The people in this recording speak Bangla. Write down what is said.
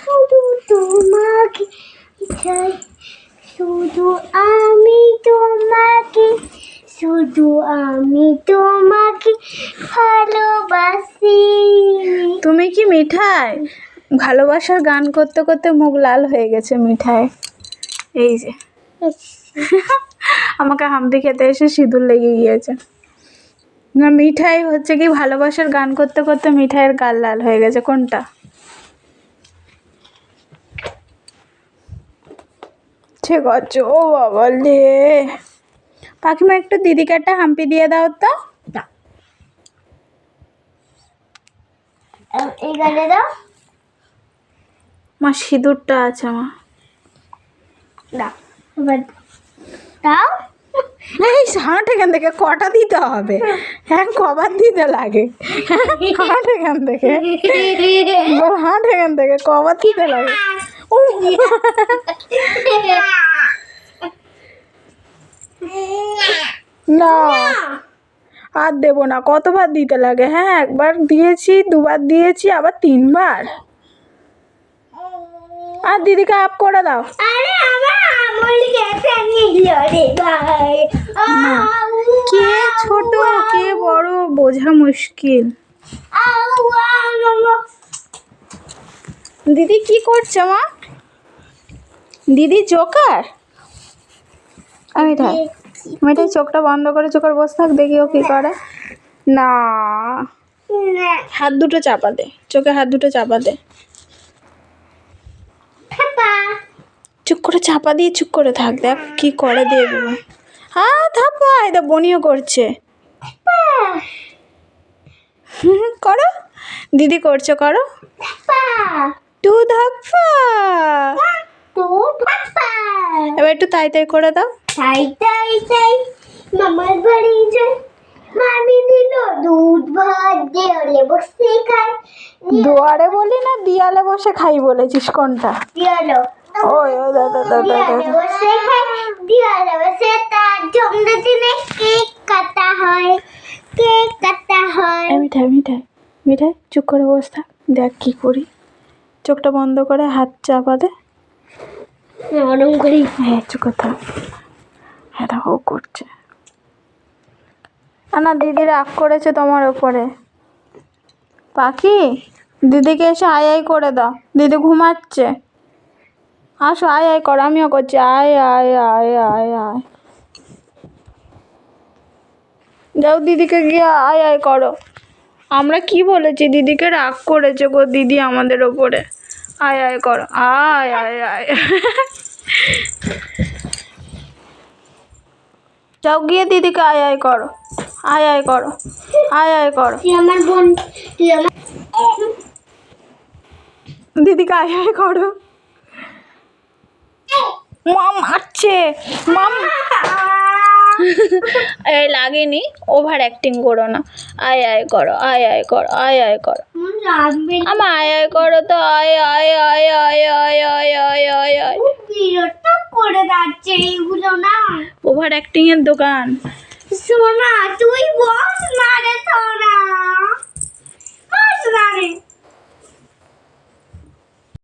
শুধু তোমাকে চাই, শুধু আমি তোমাকে, শুধু আমি তোমাকে ভালোবাসি। তুমি কি মিঠাই? ভালোবাসার গান করতে করতে মুখ লাল হয়ে গেছে মিঠাই। এই যে আমাকে হাম্পি খেতে এসে সিঁদুর লেগে গিয়েছে। না, মিঠাই হচ্ছে কি ভালোবাসার গান করতে করতে মিঠাইয়ের গাল লাল হয়ে গেছে। কোনটা? ঠিক আছে। ও বাবা লে, পাখিমা একটু দিদিকে একটা হাম্পি দিয়ে দাও তো। এই গানে দাও। মা সিঁদুরটা আছে মা। দাও এবার দাও। এই হাঁট এখান থেকে, কটা দিতে হবে? হ্যাঁ, কবার দিতে লাগে? হাঁট এখান থেকে, হাঁট এখান থেকে, কবার দিতে লাগে? ও না, আর দেবো না। কতবার দিতে লাগে? হ্যাঁ, একবার দিয়েছি, দুবার দিয়েছি, আবার তিনবার। আর দিদিকে আপ করে দাও। আরে আমার আমলকে একটা নিল রে ভাই। কে ছোট কে বড় বোঝা মুশকিল। দিদি কি করছে মা? দিদি জোকার। মিঠাই, মিঠাই চোখটা বন্ধ করে চোখের বসে থাক, দেখি ও কি করে। না, হাত দুটো চাপা দে, চোখে হাত দুটো চাপা দে। চুপ করে চাপা দিয়ে চুপ করে থাক, দেখ কি করে দেখবো। হ্যাঁ থাপা, এটা বনিও করছে। করো, দিদি করছো, করো। টু ধাপ্পা। এবার একটু তাই তাই করে দাও। তাই তাই তাই মামার বাড়ি যাই, মামি দিল দুধ ভাত, দেওয়ালে বসে খাই। দুয়ারে বলি না দিয়ালে বসে খাই বলেছিস? কোনটা? দিয়ালো ওই ও দাদা দাদা দিয়ালে বসে খাই, দিয়ালে বসে তার জন্মদিনে কেক কাটা হয়, কেক কাটা হয়। মিঠাই মিঠাই মিঠাই চুপ করে বসে থাক, দেখ কি করি। চোখটা বন্ধ করে হাত চাপা দে। নরম করি। হ্যাঁ চুপ করে থাক। হ্যাঁ দেখো ও করছে। না, দিদি রাগ করেছে তোমার ওপরে। পাখি, দিদিকে এসে আয় আয় করে দাও, দিদি ঘুমাচ্ছে। আসো আয় আয় করো, আমিও করছি আয় আয় আয় আয় আয়। যাও দিদিকে গিয়ে আয় আয় করো। আমরা কি বলেছি? দিদিকে রাগ করেছে গো দিদি আমাদের ওপরে। আয় আয় করো, আয় আয় আয়। যাও গিয়ে দিদিকে আয় আয় করো, আয় আয় করো, আয় আয় করো। তুই আমার বোন, তুই আমার দিদিকে আয় আয় করো। মা মারছে, মাম। এই লাগেনি, ওভার অ্যাক্টিং করো না। আয় আয় করো, আয় আয় করো, আয় আয় করো। আমার আয় আয় করো তো, আয় আয় আয় আয় আয় আয় আয় আয় আয়। বিরক্ত করে যাচ্ছে এইগুলো না। ওভার অ্যাক্টিং এর দোকান। সোনা তুই বস না রে সোনা, বস না রে।